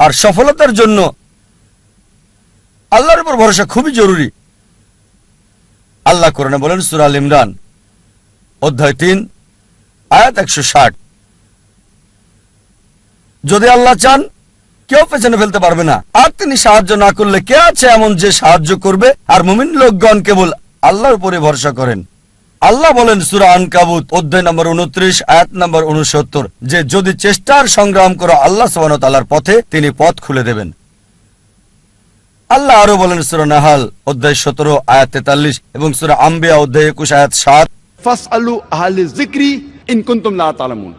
আর সফলতার জন্য আল্লাহর উপর ভরসা খুবই জরুরি। আল্লাহ কোরআনে বলেন সূরা আল ইমরান অধ্যায় 3 আয়াত 160, যদি আল্লাহ চান কেউ পেছনে ফেলতে পারবে না, আর তিনি সাহায্য না করলে কে আছে এমন যে সাহায্য করবে? আর মুমিন লোকগণ কেবল আল্লাহর উপরে ভরসা করেন। আল্লাহ বলেন সূরা আনকাবুত অধ্যায় নম্বর 29 আয়াত নম্বর 69 যে যদি চেষ্টার সংগ্রাম করো আল্লাহ সুবহানাহু ওয়া তাআলার পথে, তিনি পথ খুলে দেবেন। আল্লাহ আরো বলেন সূরা নাহাল অধ্যায় 17 আয়াত 43 এবং সূরা আম্বিয়া অধ্যায় 21 আয়াত 7, ফাসআলু আহলে যিকরি ইন কুনতুম লা তা'লামুন।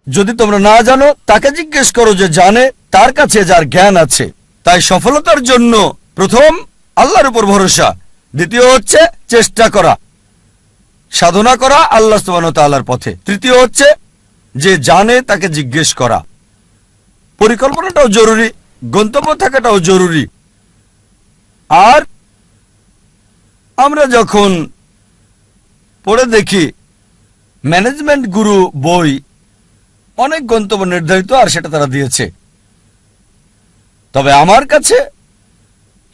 যদি তোমরা না জানো তাকে জিজ্ঞেস করো যে জানে, তার কাছে যার জ্ঞান আছে। তাই সফলতার জন্য প্রথম আল্লাহর উপর ভরসা, দ্বিতীয় হচ্ছে চেষ্টা করা, সাধনা করা আল্লাহ সুবহানাহু ওয়া তাআলার পথে, তৃতীয় হচ্ছে যে জানে তাকে জিজ্ঞেস করা। পরিকল্পনাটাও জরুরি, গন্তব্য থাকাটাও জরুরি। আর আমরা যখন পড়ে দেখি ম্যানেজমেন্ট গুরু বই, অনেক গন্তব্য নির্ধারিত আর সেটা তারা দিয়েছে, তবে আমার কাছে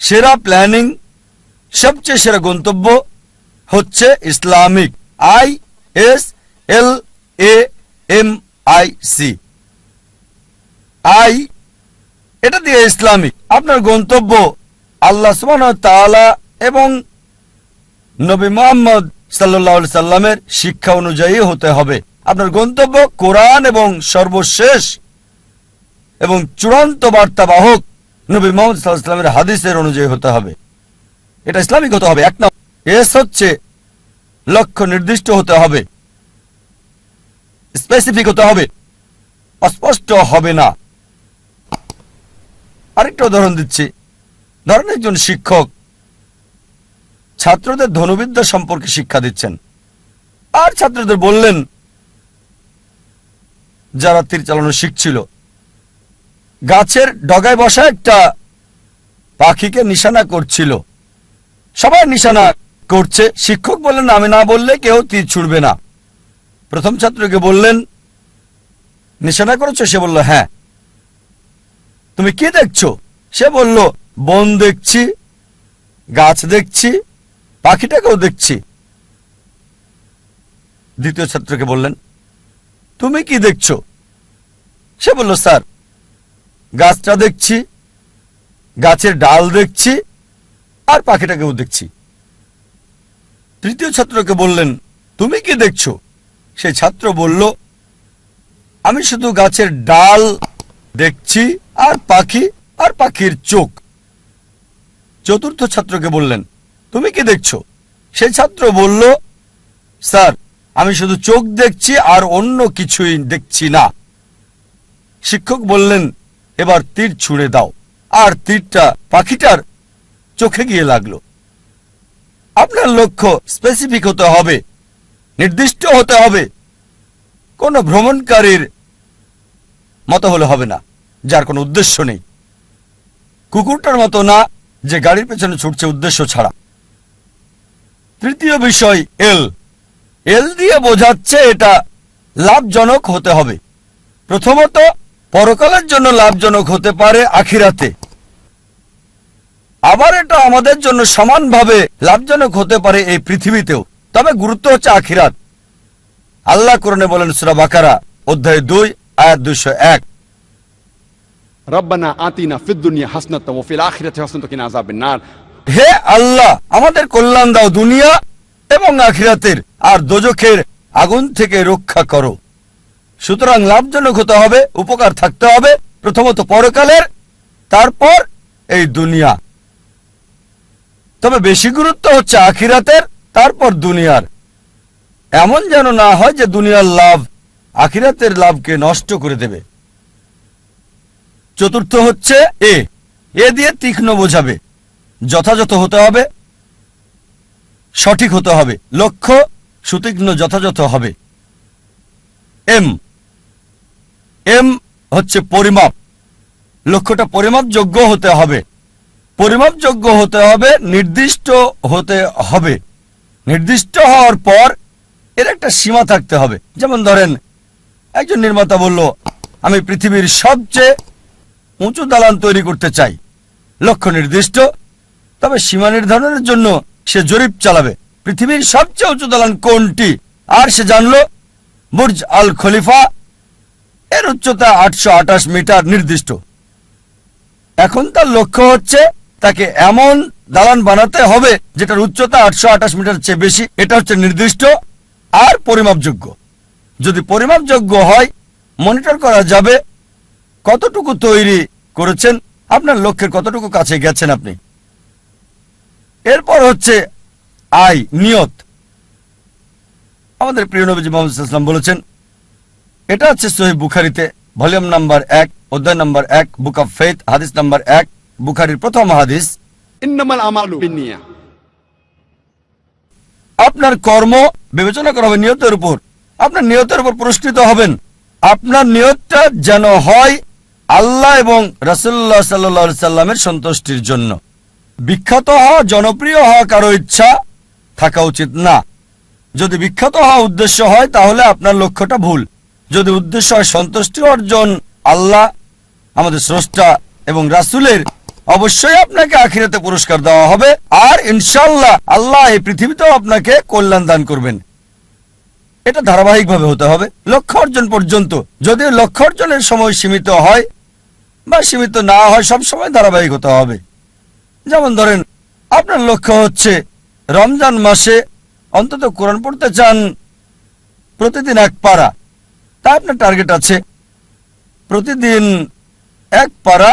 সেরা প্ল্যানিং, সবচেয়ে সেরা গন্তব্য হচ্ছে ইসলামিক, ISLAMIC, আই এটা দিয়ে ইসলামিক। আপনার গন্তব্য আল্লাহ সুবহানাহু ওয়া তাআলা এবং নবী মুহাম্মদ সাল্লাল্লাহু আলাইহি সাল্লামের শিক্ষা অনুযায়ী হতে হবে। আপনার গন্তব্য কোরআন এবং সর্বশেষ এবং চূড়ান্ত বার্তাবাহক নবী মুহাম্মদ সাল্লাল্লাহু আলাইহি সাল্লামের হাদিসের অনুযায়ী হতে হবে। এটা ইসলামিক হতে হবে। এক নম্বর। এস হচ্ছে লক্ষ্য নির্দিষ্ট হতে হবে, স্পেসিফিক হতে হবে, অস্পষ্ট হবে না। আরেকটা উদাহরণ দিচ্ছি। ধরেন একজন শিক্ষক ছাত্রদের ধনুবিদ্যা সম্পর্কে শিক্ষা দিচ্ছেন, আর ছাত্রদের বললেন, যারা তীর চালানো শিখছিল, গাছের ডগায় বসা একটা পাখিকে নিশানা করছিল। সবাই নিশানা করছে, শিক্ষক বললেন আমি না বললে কেউ তীর ছুড়বে না। প্রথম ছাত্রকে বললেন নিশানা করেছো? সে বলল হ্যাঁ। তুমি কি দেখছো? সে বলল বন দেখছি, গাছ দেখছি, পাখিটাকেও দেখছি। দ্বিতীয় ছাত্রকে বললেন তুমি কি দেখছো? সে বলল স্যার গাছটা দেখছি, গাছের ডাল দেখছি, আর পাখিটাকেও দেখছি। তৃতীয় ছাত্রকে বললেন তুমি কি দেখছো? সেই ছাত্র বলল আমি শুধু গাছের ডাল দেখছি আর পাখি আর পাখির চোখ। চতুর্থ ছাত্রকে বললেন তুমি কি দেখছো? সেই ছাত্র বলল স্যার আমি শুধু চোখ দেখছি আর অন্য কিছুই দেখছি না। শিক্ষক বললেন এবার তীর ছুঁড়ে দাও, আর তীরটা পাখিটার চোখে গিয়ে লাগলো। আপনার লক্ষ্য স্পেসিফিক হতে হবে, নির্দিষ্ট হতে হবে। কোন ভ্রমণকারীর মতো হলে হবে না, যার কোনো উদ্দেশ্য নেই। কুকুরটার মতো না, যে গাড়ির পেছনে ছুটছে উদ্দেশ্য ছাড়া। তৃতীয় বিষয় এল দিয়ে বোঝাচ্ছে এটা লাভজনক হতে হবে। প্রথমত পরকালের জন্য লাভজনক হতে পারে আখিরাতে, আবার এটা আমাদের জন্য সমানভাবে লাভজনক হতে পারে এই পৃথিবীতেও, তবে গুরুত্ব হচ্ছে আখিরাত। আল্লাহ কোরআনে বলেন সূরা বাকারা অধ্যায় 2 আয়াত 201, রব্বানা আতিনা ফিদ দুনিয়া হাসনাতাও ওয়া ফিল আখিরাতি হাসনাতাও ওয়া কিনা আযাবান নার। হে আল্লাহ আমাদের কল্যাণ দাও দুনিয়া এবং আখিরাতের, আর দোজখের আগুন থেকে রক্ষা করো। সুতরাং লাভজনক হতে হবে, উপকার থাকতে হবে, প্রথমত পরকালের, তারপর এই দুনিয়া। তবে বেশি গুরুত্ব হচ্ছে আখিরাতের, তারপর দুনিয়ার। এমন যেন না হয় যে দুনিয়ার লাভ আখিরাতের লাভকে নষ্ট করে দেবে। চতুর্থ হচ্ছে এ দিয়ে তীক্ষ্ণ বোঝাবে, যথাযথ হতে হবে, সঠিক হতে হবে, লক্ষ্য সুতীক্ষ্ণ যথাযথ হবে। এম হচ্ছে পরিমাপ, লক্ষ্যটা পরিমাপযোগ্য হতে হবে। পরিমাপযোগ্য হতে হবে, নির্দিষ্ট হতে হবে। নির্দিষ্ট হওয়ার পর এর একটা সীমা থাকতে হবে। যেমন ধরেন একজন নির্মাতা বলল আমি পৃথিবীর সবচেয়ে উঁচু দালান তৈরি করতে চাই, লক্ষ্য নির্দিষ্ট, তবে সীমা নির্ধারণের জন্য সে জরিপ চালাবে পৃথিবীর সবচেয়ে উঁচু দালান কোনটি, আর সে জানল বুর্জ আল খলিফা, এর উচ্চতা 828 মিটার নির্দিষ্ট। এখন তার লক্ষ্য হচ্ছে তাকে এমন দালান বানাতে হবে যেটার উচ্চতা 828 মিটার চেয়ে বেশি। এটা হচ্ছে নির্দিষ্ট আর পরিমাপযোগ্য। যদি পরিমাপযোগ্য হয়, মনিটর করা যাবে কতটুকু তৈরি করেছেন, আপনার লক্ষ্যের কতটুকু কাছে গেছেন আপনি। এরপর হচ্ছে নিয়ত। আমাদের প্রিয় নবীজি মুহাম্মদ সাল্লাল্লাহু আলাইহি ওয়াসাল্লাম বলেছেন, এটা আছে সহিহ বুখারীতে ভলিউম নাম্বার 1 অধ্যায় নাম্বার 1 বুক অফ ফেথ হাদিস নাম্বার 1, বুখারীর প্রথম হাদিস। ইন্নামাল আমালু বিন্নিয়া। আপনার কর্ম বিবেচনা করা হবে নিয়তের উপর। আপনার নিয়তের উপর পুরস্কৃত হবেন। আপনার নিয়তটা যেন হয় আল্লাহ এবং রাসূলুল্লাহ সাল্লাল্লাহু আলাইহি সাল্লামের সন্তুষ্টির জন্য। বিখ্যাত হওয়া, জনপ্রিয় হওয়া কারো ইচ্ছা থাকা উচিত না। যদি বিখ্যাত হওয়া উদ্দেশ্য হয় তাহলে আপনার লক্ষ্যটা ভুল। যদি উদ্দেশ্য হয় সন্তুষ্টি অর্জন আল্লাহ, আমাদের স্রষ্টা এবং রাসূলের, অবশ্যই আপনাকে আখিরাতে পুরস্কার দেওয়া হবে, আর ইনশাআল্লাহ আল্লাহ এই পৃথিবীতেও আপনাকে কল্যাণ দান করবেন। এটা ধারাবাহিকভাবে হতে হবে লক্ষ্য অর্জন পর্যন্ত। যদিও লক্ষ্য অর্জনের সময় সীমিত হয় বা সীমিত না হয়, সব সময় ধারাবাহিক হতে হবে। যেমন ধরেন, আপনার লক্ষ্য হচ্ছে রমজান মাসে অন্তত কোরআন পড়তে চান প্রতিদিন 1 পারা, তা আপনার টার্গেট আছে প্রতিদিন 1 পারা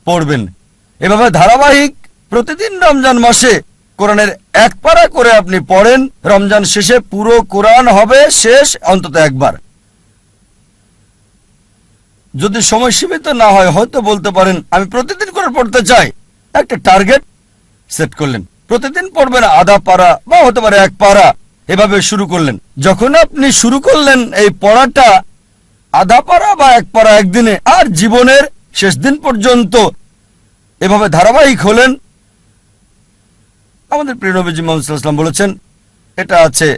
পড়বেন। এভাবে ধারাবাহিক প্রতিদিন রমজান মাসে কোরআনের 1 পারা করে আপনি পড়েন। রমজান শেষে পুরো কোরআন হবে শেষ অন্তত একবার। যদি সময় সীমিত না হয়, হয়তো বলতে পারেন আমি প্রতিদিন করে পড়তে চাই। একটা টার্গেট সেট করলেন, প্রতিদিন পড়বেন আধা পারা বা হতে পারে 1 পারা, এভাবে শুরু করলেন। যখন আপনি শুরু করলেন এই পড়াটা আধা পারা বা 1 পারা একদিনে, আর জীবনের শেষ দিন পর্যন্ত এভাবে ধারাবাহিক হলেন, আমাদের প্রিয় নবীজি মুহাম্মদ সাল্লাল্লাহু আলাইহি ওয়াসাল্লাম বলেছেন, এটা আছে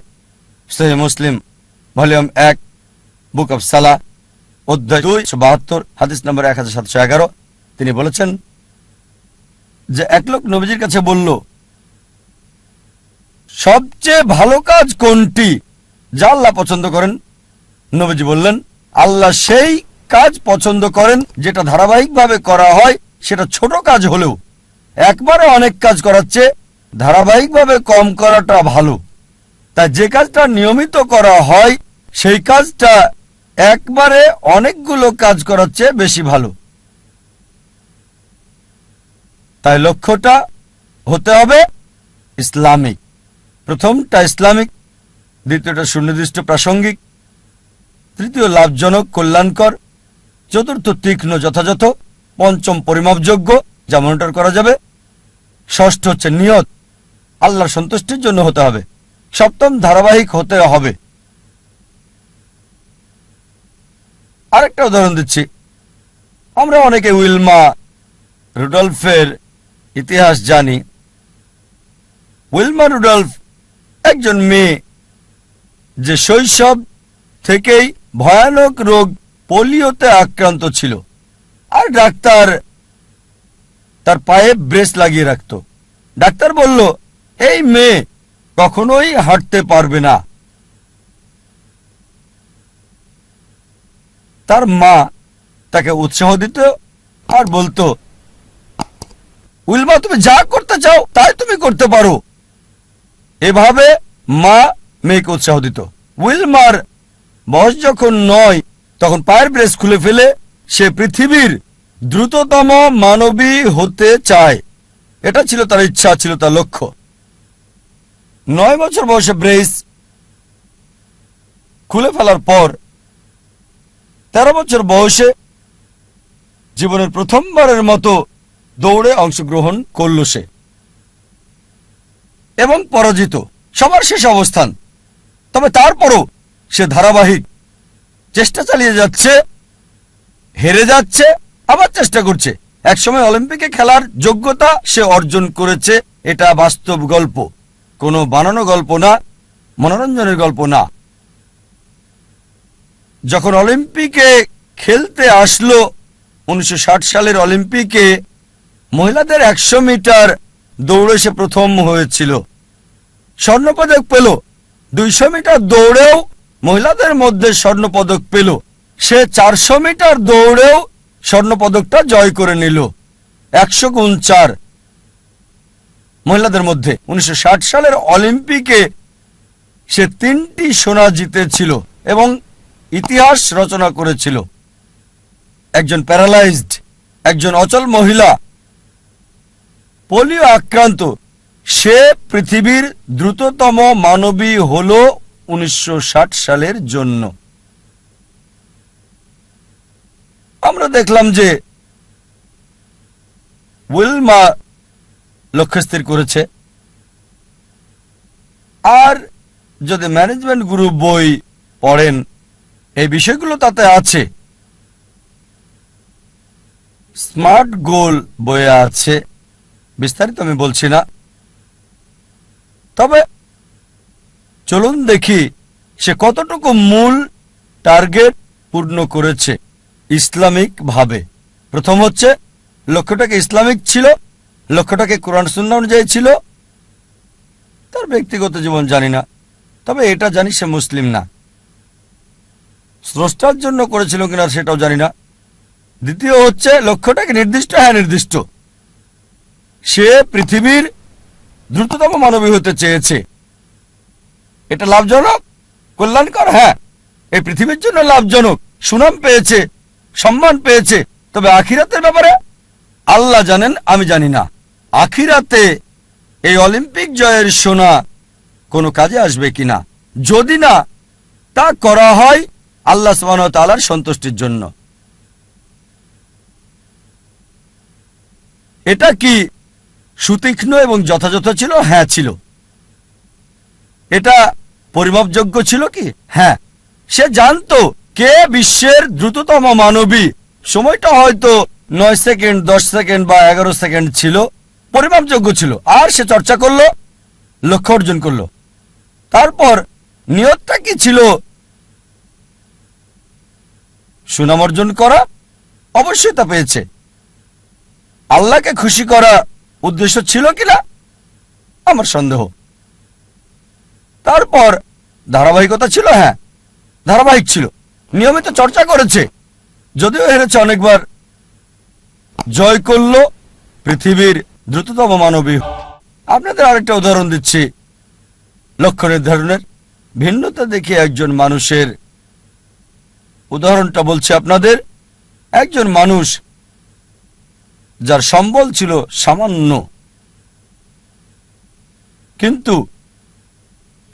সহিহ মুসলিম ভলিউম 1 বুক অফ সালাহ অধ্যায় 272 হাদিস নম্বর 1711। তিনি বলেছেন যে এক লোক নবীজির কাছে বলল, সবচেয়ে ভালো কাজ কোনটি যা আল্লাহ পছন্দ করেন? নবীজি বললেন, আল্লাহ সেই কাজ পছন্দ করেন যেটা ধারাবাহিকভাবে করা হয়, সেটা ছোট কাজ হলেও। একবারে অনেক কাজ করাচ্ছে ধারাবাহিকভাবে কম করাটা ভালো। তাই যে কাজটা নিয়মিত করা হয় সেই কাজটা একবারে অনেকগুলো কাজ করাচ্ছে বেশি ভালো। তাই লক্ষ্যটা হতে হবে ইসলামিক। প্রথমটা ইসলামিক, দ্বিতীয়টা সুনির্দিষ্ট প্রাসঙ্গিক, তৃতীয় লাভজনক কল্যাণকর, চতুর্থ তীক্ষ্ণ যথাযথ, পঞ্চম পরিমাপযোগ্য যা মনিটর করা যাবে, ষষ্ঠ হচ্ছে নিয়ত আল্লাহর সন্তুষ্টির জন্য হতে হবে, সপ্তম ধারাবাহিক হতে হবে। আরেকটা উদাহরণ দিচ্ছি। আমরা অনেকে উইলমা রুডলফের ইতিহাস জানি। উইলমা রুডলফ একজন মেয়ে যে শৈশব থেকেই ভয়ানক রোগ পোলিওতে আক্রান্ত ছিল, আর ডাক্তার তার পায়ে ব্রেস লাগিয়ে রাখত। ডাক্তার বলল, এই মেয়ে কখনোই হাঁটতে পারবে না। তার মা তাকে উৎসাহ দিত আর বলতো, উইলমা তুমি যা করতে চাও তাই তুমি করতে পারো। এভাবে মা মেয়েকে উৎসাহ দিত। উইলমার বয়স যখন 9, তখন পায়ের ব্রেস খুলে ফেলে সে পৃথিবীর দ্রুততম মানবী হতে চায়। এটা ছিল তার ইচ্ছা, ছিল তার লক্ষ্য। 9 বছর বয়সে ব্রেস খুলে ফেলার পর 13 বছর বয়সে জীবনের প্রথমবারের মতো দৌড়ে অংশগ্রহণ করল সে, এবং পরাজিত, সবার শেষ অবস্থান। তবে তারপরও সে ধারাবাহিক চেষ্টা চালিয়ে যাচ্ছে, হেরে যাচ্ছে, আবার চেষ্টা করছে। একসময় অলিম্পিকে খেলার যোগ্যতা সে অর্জন করেছে। এটা বাস্তব গল্প, কোনো বানানো গল্প না, মনোরঞ্জনের গল্প না। যখন অলিম্পিকে খেলতে আসলো 1960 সালের অলিম্পিকে মহিলাদের 100 মিটার দৌড়ে সে প্রথম হয়েছিল, স্বর্ণপদক পেল। 200 মিটার দৌড়েও মহিলাদের মধ্যে স্বর্ণপদক পেল। সে 400 মিটার দৌড়েও স্বর্ণপদকটা জয় করে নিল। 100 গুণ 4 মহিলাদের মধ্যে 1960 সালের অলিম্পিকে সে 3টি সোনা জিতেছিল এবং ইতিহাস রচনা করেছিল। একজন প্যারালাইজড, একজন অচল মহিলা, পোলিও আক্রান্ত, সে পৃথিবীর দ্রুততম মানবী হল 1960 সালের জন্য। আমরা দেখলাম যে উইলমা লক্ষ্য স্থির করেছে। আর যদি ম্যানেজমেন্ট গ্রুপ বই পড়েন, এই বিষয়গুলো তাতে আছে। স্মার্ট গোল বইয়ে আছে, বিস্তারিত আমি বলছি না। তবে চলুন দেখি সে কতটুকু মূল টার্গেট পূর্ণ করেছে ইসলামিক ভাবে। প্রথম হচ্ছে লক্ষ্যটাকে ইসলামিক ছিল, লক্ষ্যটাকে কোরআন সুন্নাহ অনুযায়ী ছিল। তার ব্যক্তিগত জীবন জানি না, তবে এটা জানি সে মুসলিম না। স্রষ্টার জন্য করেছিল কিনা সেটাও জানি না। দ্বিতীয় হচ্ছে লক্ষ্যটাকে নির্দিষ্ট, হ্যাঁ নির্দিষ্ট। সে পৃথিবীর দ্রুততম মানবী হতে চেয়েছে। এটা লাভজনক, কল্যাণকর, হ্যাঁ এই পৃথিবীর জন্য লাভজনক। সুনাম পেয়েছে, সম্মান পেয়েছে। তবে আখিরাতের ব্যাপারে আল্লাহ জানেন, আমি জানি না। আখিরাতে এই অলিম্পিক জয়ের সোনা কোনো কাজে আসবে কিনা। যদি না তা করা হয় আল্লাহ সুবহানাহু ওয়া তাআলার সন্তুষ্টির জন্য। এটা কি সুতীক্ষ্ণ এবং যথাযথ ছিল? হ্যাঁ ছিল। এটা পরিমাপযোগ্য ছিল কি? হ্যাঁ। সে জানতো কে বিশ্বের দ্রুততম মানবী। সময়টা হয়তো 9 সেকেন্ড, 10 সেকেন্ড বা 11 সেকেন্ড ছিল, পরিমাপযোগ্য ছিল। আর সে চর্চা করলো, লক্ষ্য অর্জন করলো। তারপর নিয়তটা কি ছিল? সুনাম অর্জন করা। অবশ্যই তা পেয়েছে। আল্লাহকে খুশি করা উদ্দেশ্য ছিল কিনা আমার সন্দেহ। তারপর ধারাবাহিকতা ছিল, হ্যাঁ ধারাবাহিক ছিল, নিয়মিত চর্চা করেছে। যদিও হেরেছে অনেকবার, জয় করল পৃথিবীর দ্রুততম মানবী। আপনাদের আরেকটা উদাহরণ দিচ্ছি লক্ষ্য নির্ধারণের। ভিন্নতা দেখে একজন মানুষের উদাহরণটা বলছি আপনাদের। একজন মানুষ যার সম্বল ছিল সামান্য, কিন্তু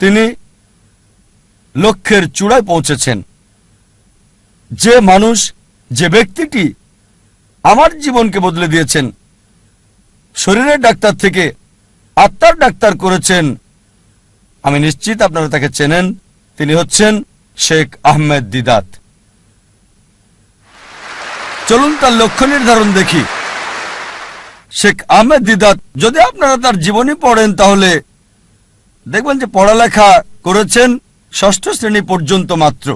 তিনি লক্ষ্যের চূড়ায় পৌঁছেছেন। যে মানুষ, যে ব্যক্তিটি আমার জীবনকে বদলে দিয়েছেন, শরীরের ডাক্তার থেকে আত্মার ডাক্তার করেছেন, আমি নিশ্চিত আপনারা তাকে চেনেন। তিনি হচ্ছেন শেখ আহমেদ দিদাত। চলুন তার লক্ষ্য নির্ধারণ দেখি। শেখ আহমেদ দিদাত, যদি আপনারা তার জীবনী পড়েন তাহলে দেখবেন যে পড়ালেখা করেছেন 6ষ্ঠ শ্রেণী পর্যন্ত মাত্র।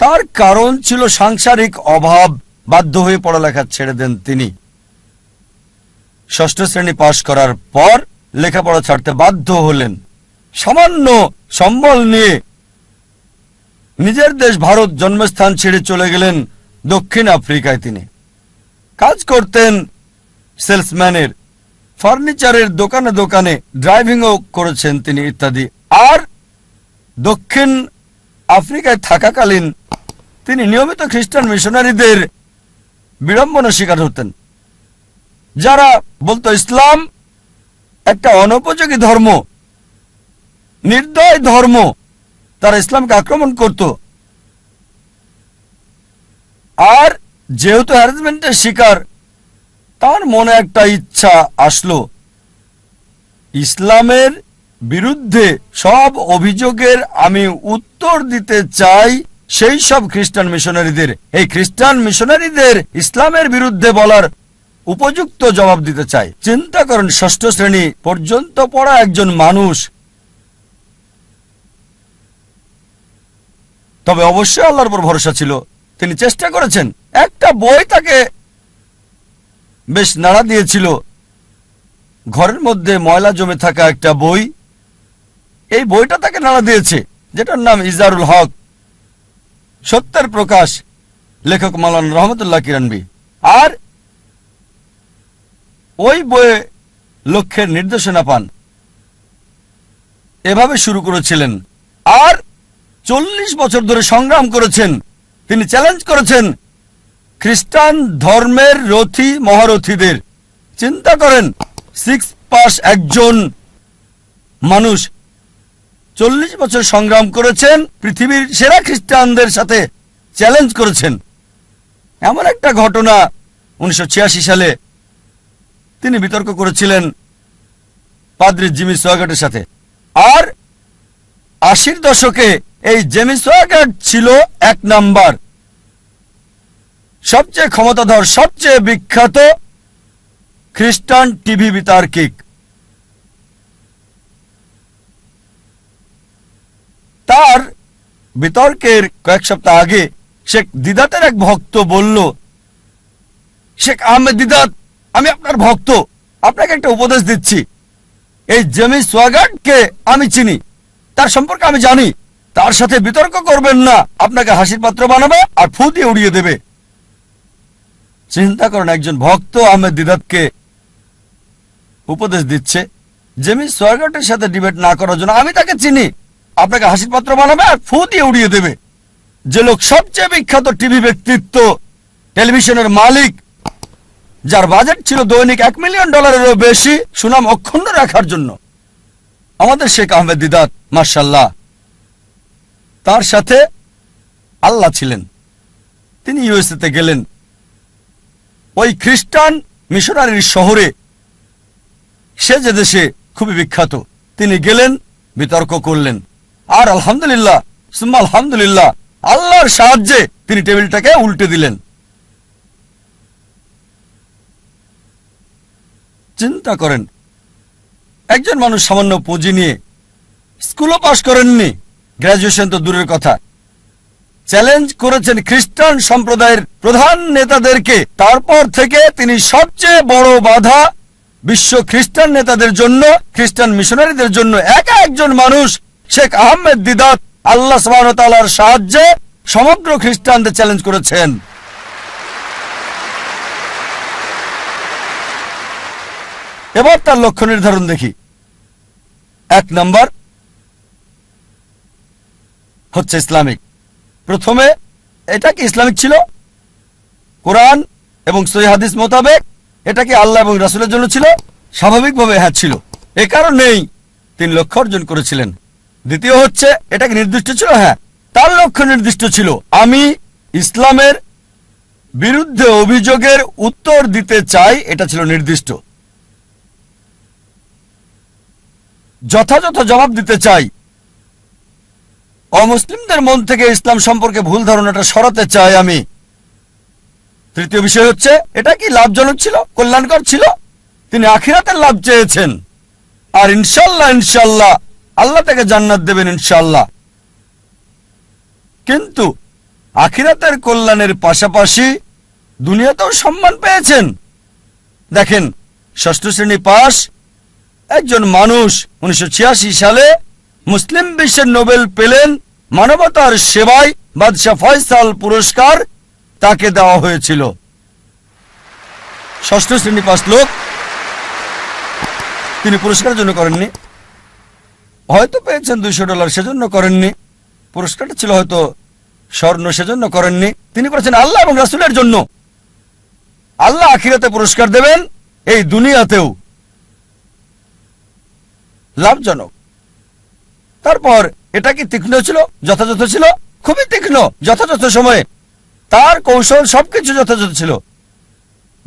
তার কারণ ছিল সাংসারিক অভাব। বাধ্য হয়ে পড়ালেখা ছেড়ে দেন তিনি। 6ষ্ঠ শ্রেণী পাশ করার পর লেখাপড়া ছাড়তে বাধ্য হলেন। সামান্য সম্বল নিয়ে নিজের দেশ ভারত জন্মস্থান ছেড়ে চলে গেলেন দক্ষিণ আফ্রিকায়। তিনি কাজ করতেন সেলসম্যানের, ফার্নিচারের দোকানে দোকানে, ড্রাইভিংও করেছেন তিনি ইত্যাদি। আর দক্ষিণ আফ্রিকায় থাকাকালীন তিনি নিয়মিত খ্রিস্টান মিশনারিদের বিড়ম্বনা শিকার হতেন, যারা বলতো ইসলাম একটা অনুপযোগী ধর্ম, নির্দয় ধর্ম। তারা ইসলামকে আক্রমণ করত। আর যেহেতু হ্যারাসমেন্টের শিকার, তার মনে একটা ইচ্ছা আসলো, ইসলামের বিরুদ্ধে সব অভিযোগের আমি উত্তর দিতে চাই সেই সব খ্রিস্টান মিশনারিদের। এই খ্রিস্টান মিশনারিদের ইসলামের বিরুদ্ধে বলার উপযুক্ত জবাব দিতে চাই। চিন্তা করেন, 6ষ্ঠ শ্রেণী পর্যন্ত পড়া একজন মানুষ। তবে অবশ্যই আল্লাহর উপর ভরসা ছিল। তিনি চেষ্টা করেছেন। একটা বই তাকে বেশ নাড়া দিয়েছিল, ঘরের মধ্যে ময়লা জমে থাকা একটা বই। এই বইটা তাকে নাড়া দিয়েছে, যেটার নাম ইজারুল হক, সত্যের প্রকাশ, লেখক মাওলানা রহমতুল্লাহ কিরানবী। আর ওই বইয়ে লক্ষ্যের নির্দেশনা পান, এভাবে শুরু করেছিলেন। আর 40 বছর ধরে সংগ্রাম করেছেন। তিনি চ্যালেঞ্জ করেছেন খ্রিস্টান ধর্মের রথী মহারথীদের। চিন্তা করেন, 6 পাস একজন মানুষ 40 বছর সংগ্রাম করেছেন, পৃথিবীর সেরা খ্রিস্টানদের সাথে চ্যালেঞ্জ করেছেন। এমন একটা ঘটনা 1986 সালে তিনি বিতর্ক করেছিলেন পাদ্রী জিমি সোয়াগাটের সাথে। আর 80-র দশকে এই জেমি সোয়াগাট ছিল 1 নাম্বার, সবচেয়ে ক্ষমতাধর, সবচেয়ে বিখ্যাত খ্রিস্টান টিভি বিতার্কিক। তার বিতর্কের কয়েক সপ্তাহ আগে শেখ দিদাতের এক ভক্ত বলল, শেখ আহমেদ দিদাত, আমি আপনার ভক্ত, আপনাকে একটা উপদেশ দিচ্ছি। এই জেমি সোয়াগাটকে আমি চিনি, তার সম্পর্কে আমি জানি, তার সাথে বিতর্ক করবেন না, আপনাকে হাসির পাত্র বানাবে আর ফু দিয়ে উড়িয়ে দেবে। চিন্তা করেন, একজন ভক্ত আহমেদ দিদাতকে উপদেশ দিচ্ছে জেমি সোয়াগাটের সাথে ডিবেট না করার জন্য। আমি তাকে চিনি, আপনাকে হাসির পাত্র বানাবে আর ফু দিয়ে উড়িয়ে দেবে। যে লোক সবচেয়ে বিখ্যাত টিভি ব্যক্তিত্ব, টেলিভিশনের মালিক, যার বাজেট ছিল দৈনিক $1 মিলিয়ন বেশি সুনাম অক্ষুণ্ণ রাখার জন্য, আমাদের শেখ আহমেদ দিদাত, মাশাআল্লাহ, তার সাথে আল্লাহ ছিলেন। তিনি ইউএসএতে গেলেন, ওই খ্রিস্টান মিশনারির শহরে, সে যে দেশে খুবই বিখ্যাত, তিনি গেলেন, বিতর্ক করলেন। আর আলহামদুলিল্লাহ সুম্মা আলহামদুলিল্লাহ, আল্লাহর সাহায্যে তিনি টেবিলটাকে উল্টে দিলেন। চিন্তা করেন, একজন মানুষ সামান্য পুঁজি নিয়ে, স্কুলও পাশ করেননি, গ্র্যাজুয়েশন তো দূরের কথা, চ্যালেঞ্জ করেছেন খ্রিস্টান সম্প্রদায়ের প্রধান নেতাদেরকে। তারপর থেকে তিনি সবচেয়ে বড় বাধা বিশ্ব খ্রিস্টান নেতাদের জন্য, খ্রিস্টান মিশনারিদের জন্য। একা একজন মানুষ শেখ আহমেদ দিদাত আল্লাহ সুবহানাহু ওয়া তাআলার সাহায্যে সমগ্র খ্রিস্টানদের চ্যালেঞ্জ করেছেন। এবার তার লক্ষ্য নির্ধারণ দেখি। 1 নাম্বার হচ্ছে ইসলামিক। প্রথমে এটা কি ইসলামিক ছিল? কোরআন এবং সহিহ হাদিস মোতাবেক এটা কি আল্লাহ এবং রাসূলের জন্য ছিল? স্বাভাবিকভাবে হ্যাঁ ছিল। এ কারণেই তিনি লক্ষ্য অর্জন করেছিলেন। দ্বিতীয় হচ্ছে, এটা কি নির্দিষ্ট ছিল? হ্যাঁ, তার লক্ষ্য নির্দিষ্ট ছিল। আমি ইসলামের বিরুদ্ধে অভিযোগের উত্তর দিতে চাই, এটা ছিল নির্দিষ্ট। যথাযথ জবাব দিতে চাই, অমুসলিমদের মন থেকে ইসলাম সম্পর্কে ভুল ধারণাটা সরাতে চাই আমি। তৃতীয় বিষয় হচ্ছে, এটা কি লাভজনক ছিল, কল্যাণকর ছিল? তিনি আখিরাতের লাভ চেয়েছেন, আর ইনশাল্লাহ ইনশাল্লাহ আল্লাহ তাকে জান্নাত দেবেন ইনশাল্লাহ। কিন্তু আখিরাতের কল্যাণের পাশাপাশি দুনিয়াতেও সম্মান পেয়েছেন। দেখেন, 6ষ্ঠ শ্রেণী পাস একজন মানুষ 1986 সালে মুসলিম বিশ্বের নোবেল পেলেন মানবতার সেবায়, বাদশাহ ফয়সাল পুরস্কার তাকে দেওয়া হয়েছিল। 6ষ্ঠ শ্রেণী পাস লোক, তিনি পুরস্কারের জন্য করেননি, হয়তো পেয়েছেন $200, সেজন্য করেননি। পুরস্কারটা ছিল হয়তো স্বর্ণ, সেজন্য করেননি। তিনি করেছেন আল্লাহ এবং রাসূলের জন্য। আল্লাহ আখিরাতে পুরস্কার দেবেন, এই দুনিয়াতেও। লাভজনক। তারপর এটা কি তীক্ষ্ণ ছিল, যথাযথ ছিল? খুবই তীক্ষ্ণ, যথাযথ সময়ে। তার কৌশল সবকিছু যথাযথ ছিল।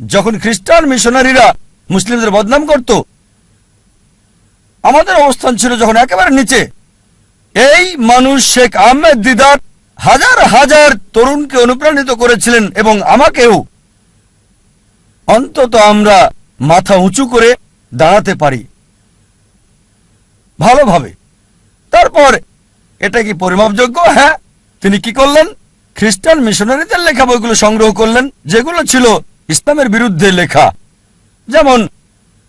যখন খ্রিস্টান মিশনারিরা মুসলিমদের বদনাম করত, আমাদের অবস্থান ছিল যখন একেবারে নিচে। এই মানুষ শেখ আহমেদ দিদাত হাজার হাজার তরুণকে অনুপ্রাণিত করেছিলেন, এবং আমাকেও। অন্তত আমরা মাথা উঁচু করে দাঁড়াতে পারি ভালোভাবে। তারপর এটা কি পরিমাপযোগ্য? হ্যাঁ। তিনি কি করলেন? খ্রিস্টান মিশনারিদের লেখা বইগুলো সংগ্রহ করলেন, যেগুলো ছিল ইসলামের বিরুদ্ধে লেখা, যেমন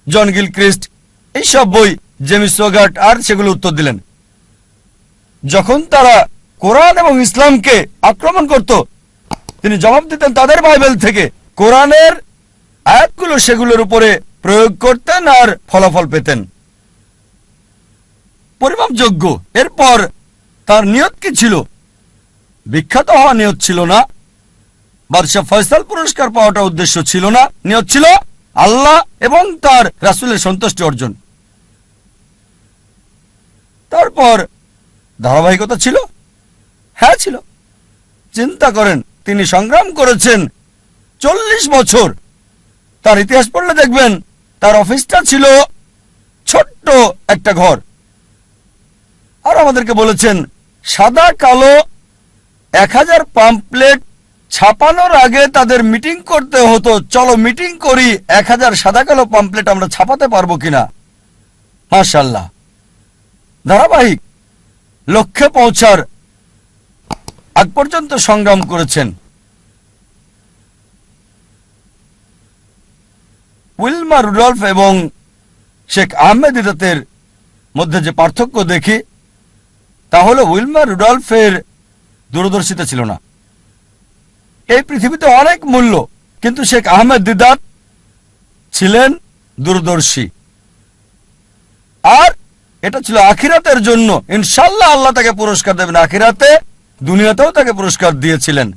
জন গিলক্রিস্ট, এইসব বই জেমস ওগার্ট, আর সেগুলো উত্তর দিলেন। যখন তারা কোরআন এবং ইসলামকে আক্রমণ করত, তিনি জবাব দিতেন তাদের বাইবেল থেকে। কোরআনের আয়াতগুলো সেগুলোর উপরে প্রয়োগ করতেন আর ফলাফল পেতেন পরিমাপযোগ্য। এরপর তার নিয়ত কি ছিল? বিখ্যাত হওয়া নিয়ত ছিল না, বাদশাহ ফয়সাল পুরস্কার পাওয়াটা উদ্দেশ্য ছিল না। নিয়ত ছিল আল্লাহ এবং তার রাসূলের সন্তুষ্টি অর্জন। তারপর ধারাবাহিকতা ছিল, হ্যাঁ ছিল। চিন্তা করেন, তিনি সংগ্রাম করেছেন 40 বছর। তার ইতিহাস পড়লে দেখবেন তার অফিসটা ছিল ছোট্ট একটা ঘর। আর আমাদেরকে বলেছেন সাদা কালো 1000 পাম্পলেট ছাপানোর আগে তাদের মিটিং করতে হতো। চলো মিটিং করি, 1000 সাদা কালো পাম্পলেট আমরা ছাপাতে পারবো কিনা। মাশাআল্লাহ, ধারাবাহিক লক্ষ্যে পৌঁছার আগ পর্যন্ত সংগ্রাম করেছেন। উইলমা রুডলফ এবং শেখ আহমেদ দিদাতের মধ্যে যে পার্থক্য দেখি, তা হলো উইলমা রুডলফের দূরদর্শিতা ছিল না। এই পৃথিবীতে অনেক মূল্য, কিন্তু শেখ আহমেদ দিদাত ছিলেন দূরদর্শী। আর এটা ছিল আখিরাতের জন্য। ইনশাআল্লাহ আল্লাহ তাকে পুরস্কার দেবেন আখিরাতে, দুনিয়াতেও তাকে পুরস্কার দিয়েছিলেন।